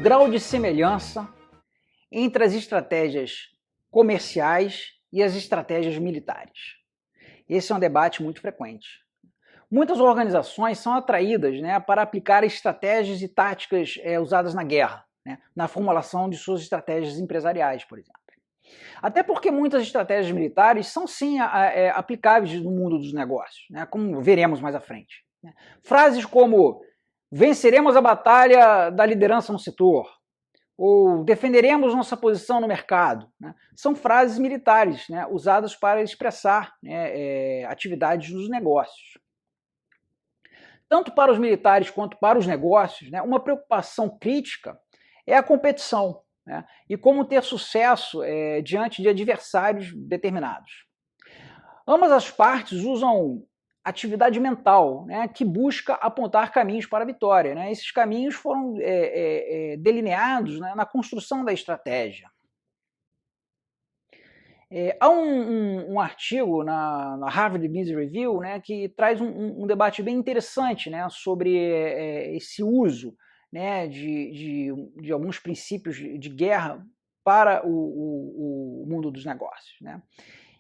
grau de semelhança entre as estratégias comerciais e as estratégias militares. Esse é um debate muito frequente. Muitas organizações são atraídas, para aplicar estratégias e táticas usadas na guerra, na formulação de suas estratégias empresariais, por exemplo. Até porque muitas estratégias militares são sim aplicáveis no mundo dos negócios, como veremos mais à frente. Frases como venceremos a batalha da liderança no setor, ou defenderemos nossa posição no mercado, são frases militares, usadas para expressar atividades dos negócios. Tanto para os militares quanto para os negócios, uma preocupação crítica é a competição, e como ter sucesso diante de adversários determinados. Ambas as partes usam atividade mental, que busca apontar caminhos para a vitória. Esses caminhos foram delineados na construção da estratégia. Há um artigo na Harvard Business Review que traz um debate bem interessante sobre esse uso de alguns princípios de guerra para o mundo dos negócios.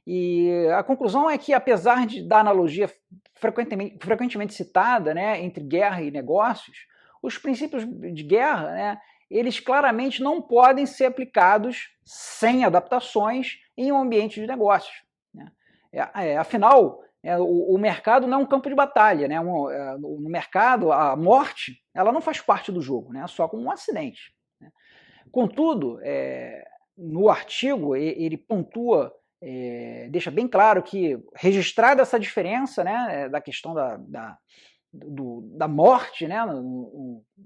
E a conclusão é que, apesar da analogia frequentemente citada entre guerra e negócios, os princípios de guerra, eles claramente não podem ser aplicados sem adaptações em um ambiente de negócios. Afinal, o mercado não é um campo de batalha. No mercado, a morte ela não faz parte do jogo, só como um acidente. Contudo, no artigo, ele pontua, deixa bem claro que, registrada essa diferença da questão da morte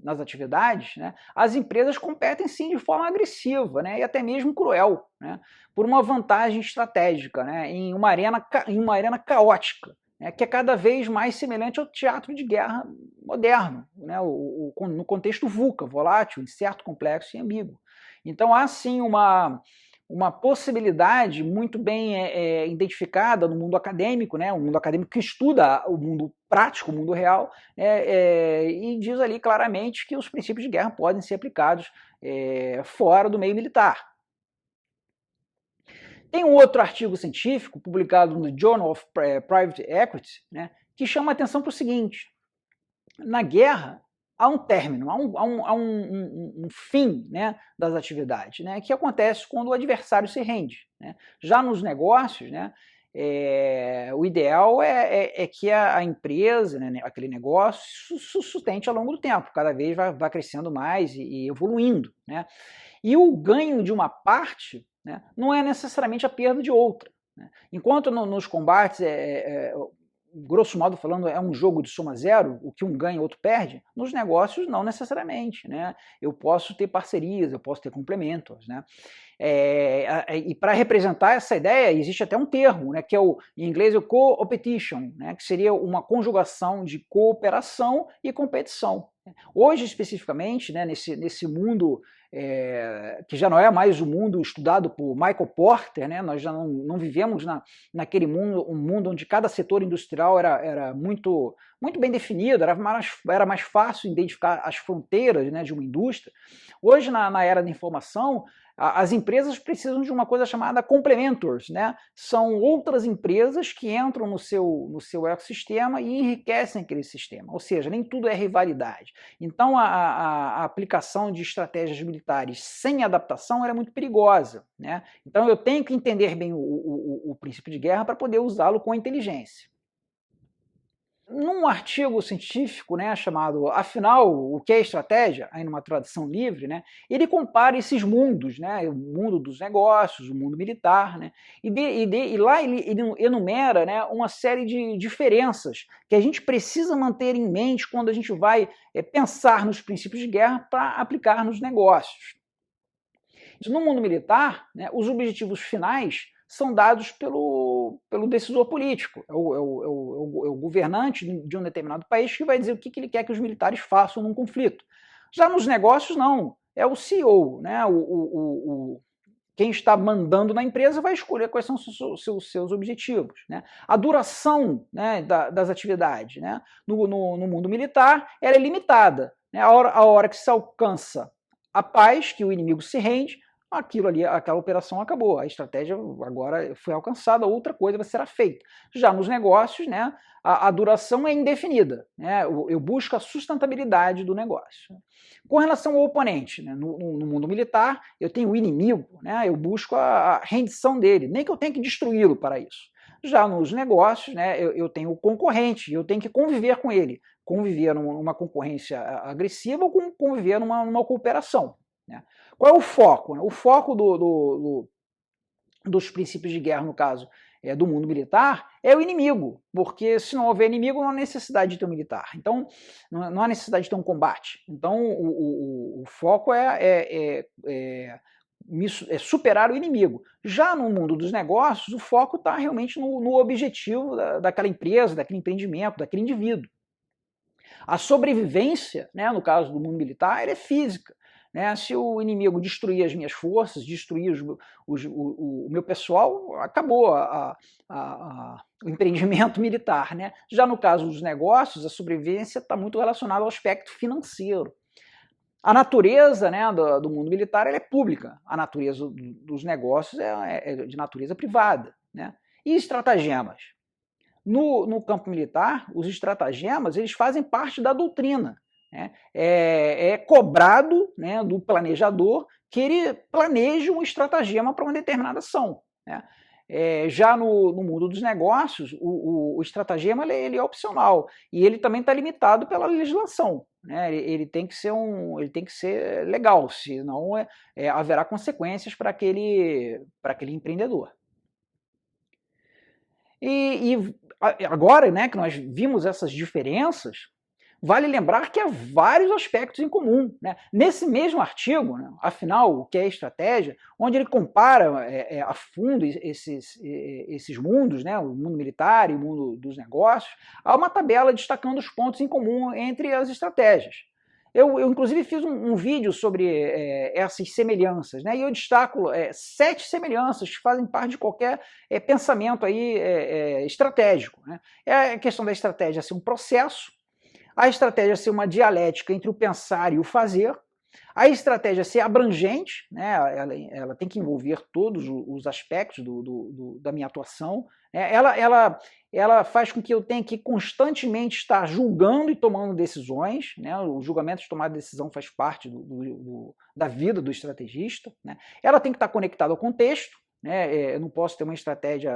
nas atividades, as empresas competem sim de forma agressiva e até mesmo cruel, por uma vantagem estratégica em uma arena caótica, que é cada vez mais semelhante ao teatro de guerra moderno, no contexto VUCA, volátil, incerto, complexo e ambíguo. Então há sim uma possibilidade muito bem identificada no mundo acadêmico, o mundo acadêmico que estuda o mundo prático, o mundo real, e diz ali claramente que os princípios de guerra podem ser aplicados fora do meio militar. Tem um outro artigo científico publicado no Journal of Private Equity, que chama a atenção para o seguinte: na guerra há um término, há um fim das atividades, que acontece quando o adversário se rende. Já nos negócios, o ideal é que a empresa, aquele negócio, sustente ao longo do tempo, cada vez vai crescendo mais e evoluindo. E o ganho de uma parte não é necessariamente a perda de outra. Enquanto nos combates grosso modo falando, é um jogo de soma zero, o que um ganha o outro perde, nos negócios não necessariamente. Eu posso ter parcerias, eu posso ter complementos. E para representar essa ideia, existe até um termo, que é em inglês o co-opetition, que seria uma conjugação de cooperação e competição. Hoje, especificamente, nesse mundo que já não é mais o mundo estudado por Michael Porter, nós já não vivemos naquele mundo, um mundo onde cada setor industrial era muito bem definido, era mais fácil identificar as fronteiras de uma indústria. Hoje, na era da informação, as empresas precisam de uma coisa chamada complementors, São outras empresas que entram no seu ecossistema e enriquecem aquele sistema, ou seja, nem tudo é rivalidade. Então a aplicação de estratégias militares sem adaptação era muito perigosa. Então eu tenho que entender bem o princípio de guerra para poder usá-lo com inteligência. Num artigo científico chamado Afinal, o que é estratégia? Aí numa tradução livre, ele compara esses mundos, o mundo dos negócios, o mundo militar, e lá ele enumera uma série de diferenças que a gente precisa manter em mente quando a gente vai pensar nos princípios de guerra para aplicar nos negócios. No mundo militar, os objetivos finais são dados pelo decisor político, é o governante de um determinado país que vai dizer o que ele quer que os militares façam num conflito. Já nos negócios, não, é o CEO, quem está mandando na empresa vai escolher quais são os seus objetivos. A duração das atividades no mundo militar ela é limitada. A hora que se alcança a paz, que o inimigo se rende, aquilo ali, aquela operação acabou, a estratégia agora foi alcançada, outra coisa será feita. Já nos negócios, né, a duração é indefinida, né, eu busco a sustentabilidade do negócio. Com relação ao oponente, né, no mundo militar, eu tenho o inimigo, né, eu busco a rendição dele, nem que eu tenha que destruí-lo para isso. Já nos negócios, né, eu tenho o concorrente, eu tenho que conviver com ele, conviver numa concorrência agressiva ou conviver numa cooperação. Né? Qual é o foco? O foco dos princípios de guerra, no caso do mundo militar, é o inimigo, porque se não houver inimigo, não há necessidade de ter um militar. Então, não há necessidade de ter um combate. Então, o foco é superar o inimigo. Já no mundo dos negócios, o foco está realmente no objetivo daquela empresa, daquele empreendimento, daquele indivíduo. A sobrevivência, né, no caso do mundo militar, é física. Né? Se o inimigo destruir as minhas forças, destruir o meu pessoal, acabou o empreendimento militar. Né? Já no caso dos negócios, a sobrevivência está muito relacionada ao aspecto financeiro. A natureza, né, do mundo militar ela é pública, a natureza dos negócios é de natureza privada. Né? E estratagemas? No campo militar, os estratagemas eles fazem parte da doutrina. Né? É cobrado, né, do planejador que ele planeje um estratagema para uma determinada ação. Né? Já no mundo dos negócios, o estratagema ele é opcional e ele também está limitado pela legislação. Né? Ele tem que ser legal, senão haverá consequências para aquele empreendedor. E agora, né, que nós vimos essas diferenças, vale lembrar que há vários aspectos em comum. Né? Nesse mesmo artigo, né, afinal, o que é estratégia, onde ele compara a fundo esses mundos, né, o mundo militar e o mundo dos negócios, há uma tabela destacando os pontos em comum entre as estratégias. Eu inclusive, fiz um vídeo sobre essas semelhanças, né? E eu destaco 7 semelhanças que fazem parte de qualquer pensamento aí, estratégico. Né? É a questão da estratégia ser um processo, a estratégia ser uma dialética entre o pensar e o fazer, a estratégia ser abrangente, né? Ela tem que envolver todos os aspectos da minha atuação. Né? Ela faz com que eu tenha que constantemente estar julgando e tomando decisões. Né? O julgamento de tomar decisão faz parte da vida do estrategista. Né? Ela tem que estar conectada ao contexto. Né? Eu não posso ter uma estratégia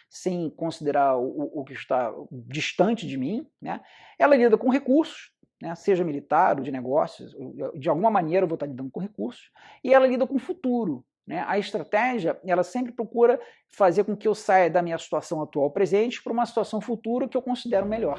sem considerar o que está distante de mim. Né? Ela lida com recursos, né? Seja militar ou de negócios, de alguma maneira eu vou estar lidando com recursos, e ela lida com o futuro. Né? A estratégia ela sempre procura fazer com que eu saia da minha situação atual presente para uma situação futura que eu considero melhor.